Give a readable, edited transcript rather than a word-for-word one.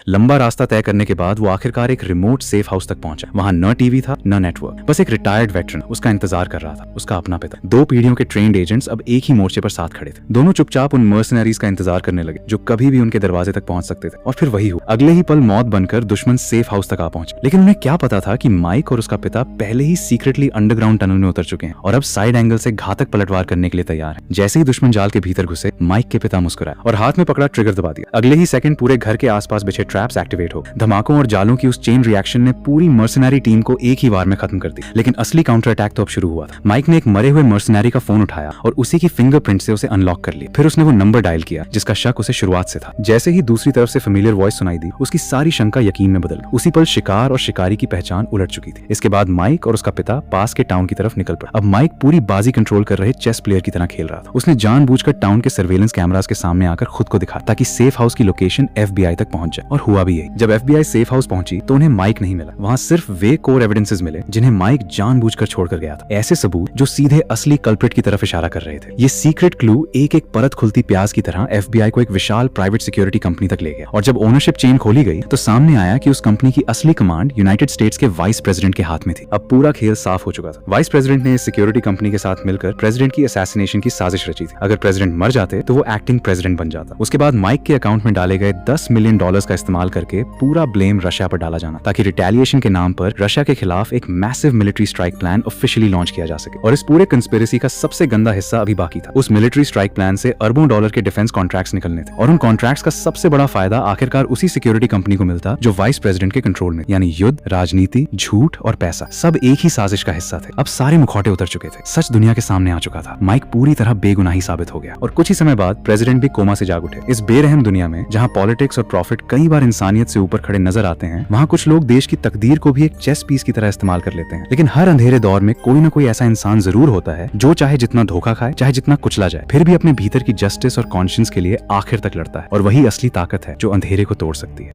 लंबा रास्ता तय करने के बाद वो आखिरकार एक रिमोट सेफ हाउस तक पहुंचा। वहां न टीवी था न नेटवर्क, बस एक रिटायर्ड वेटरन उसका इंतजार कर रहा था, उसका अपना पिता। 2 पीढ़ियों के ट्रेन्ड एजेंट्स अब एक ही मोर्चे पर साथ खड़े थे। दोनों चुपचाप उन मर्सनरीज का इंतजार करने लगे जो कभी भी उनके दरवाजे तक पहुंच सकते थे। और फिर वही हुआ, अगले ही पल मौत बनकर दुश्मन सेफ हाउस तक आ पहुंचे। लेकिन उन्हें क्या पता था कि माइक और उसका पिता पहले ही सीक्रेटली अंडरग्राउंड टनल में उतर चुके हैं और अब साइड एंगल से घातक पलटवार करने के लिए तैयार हैं। जैसे ही दुश्मन जाल के भीतर घुसे, माइक के पिता मुस्कुराए और हाथ में पकड़ा ट्रिगर दबा दिया। अगले ही सेकंड पूरे घर के आसपास बिछे ट्रैप्स एक्टिवेट हो। धमाकों और जालों की उस चेन रिएक्शन ने पूरी मर्सनरी टीम को एक ही वार में खत्म कर दी। लेकिन असली काउंटर अटैक तो अब शुरू हुआ था। माइक ने एक मरे हुए मर्सनरी का फोन उठाया और उसी की फिंगरप्रिंट से उसे अनलॉक कर लिया। फिर उसने वो नंबर डायल किया जिसका शक उसे शुरुआत से था। जैसे ही दूसरी तरफ से फेमिलियर वॉइस सुनाई दी, उसकी सारी शंका यकीन में बदल गई। उसी पल शिकार और शिकारी की पहचान उलट चुकी थी। इसके बाद माइक और उसका पिता पास के टाउन की तरफ निकल पड़ा। अब माइक पूरी बाजी कंट्रोल कर रहे चेस प्लेयर की तरह खेल रहा था। उसने जानबूझकर टाउन के सर्वेलेंस कैमरास के सामने आकर खुद को दिखा ताकि सेफ हाउस की लोकेशन FBI तक पहुंच जाए। और हुआ भी यही। जब FBI सेफ हाउस पहुंची तो उन्हें माइक नहीं मिला। वहां सिर्फ वे कोर एविडेंसेस मिले जिन्हें माइक जानबूझकर छोड़कर गया था। ऐसे सबूत जो सीधे असली कल्प्रिट की तरफ इशारा कर रहे थे। ये सीक्रेट क्लू एक एक परत खुलती प्याज की तरह FBI को एक विशाल प्राइवेट सिक्योरिटी कंपनी तक ले गया। और जब ओनरशिप चेन खोली गई तो सामने आया कि उस कंपनी की असली कमांड यूनाइटेड स्टेट्स के वाइस प्रेसिडेंट के हाथ में थी। अब पूरा खेल साफ हो चुका था। वाइस प्रेसिडेंट ने इस सिक्योरिटी कंपनी के साथ मिलकर प्रेसिडेंट की असैसिनेशन की साजिश रची थी। अगर प्रेसिडेंट मर जाते तो वो एक्टिंग प्रेसिडेंट बन जाता। उसके बाद माइक के अकाउंट में डाले गए $10 मिलियन का इस्तेमाल करके पूरा ब्लेम रशिया पर डाला जाना ताकि रिटेलिएशन के नाम पर रशिया के खिलाफ एक massive military strike plan officially launch किया जा सके। और इस पूरे कंस्पिरेसी का सबसे गंदा हिस्सा अभी बाकी था। उस मिलिट्री स्ट्राइक प्लान से अरबों डॉलर के डिफेंस कॉन्ट्रैक्ट्स निकलने थे और उन कॉन्ट्रैक्ट्स का सबसे बड़ा फायदा आखिरकार उसी सिक्योरिटी कंपनी को मिलता जो वाइस प्रेसिडेंट के कंट्रोल में। यानी युद्ध, राजनीति, झूठ और पैसा सब एक ही साजिश का हिस्सा थे। अब सारे मुखौटे उतर चुके थे। सच दुनिया के सामने आ चुका था। माइक पूरी तरह बेगुनाही साबित हो गया और कुछ ही समय बाद प्रेसिडेंट भी कोमा से जाग उठे। इस बेरहम दुनिया में जहां पॉलिटिक्स और प्रॉफिट कई बार इंसानियत से ऊपर खड़े नजर आते हैं, वहां कुछ लोग देश की तकदीर को भी एक चेस पीस की तरह इस्तेमाल कर लेते हैं। लेकिन हर अंधेरे दौर में कोई ना कोई ऐसा इंसान जरूर होता है जो चाहे जितना धोखा खाए, चाहे जितना कुचला जाए, फिर भी अपने भीतर की जस्टिस और कॉन्शियंस के लिए आखिर तक लड़ता है। और वही असली ताकत है जो अंधेरे को तोड़ सकती है।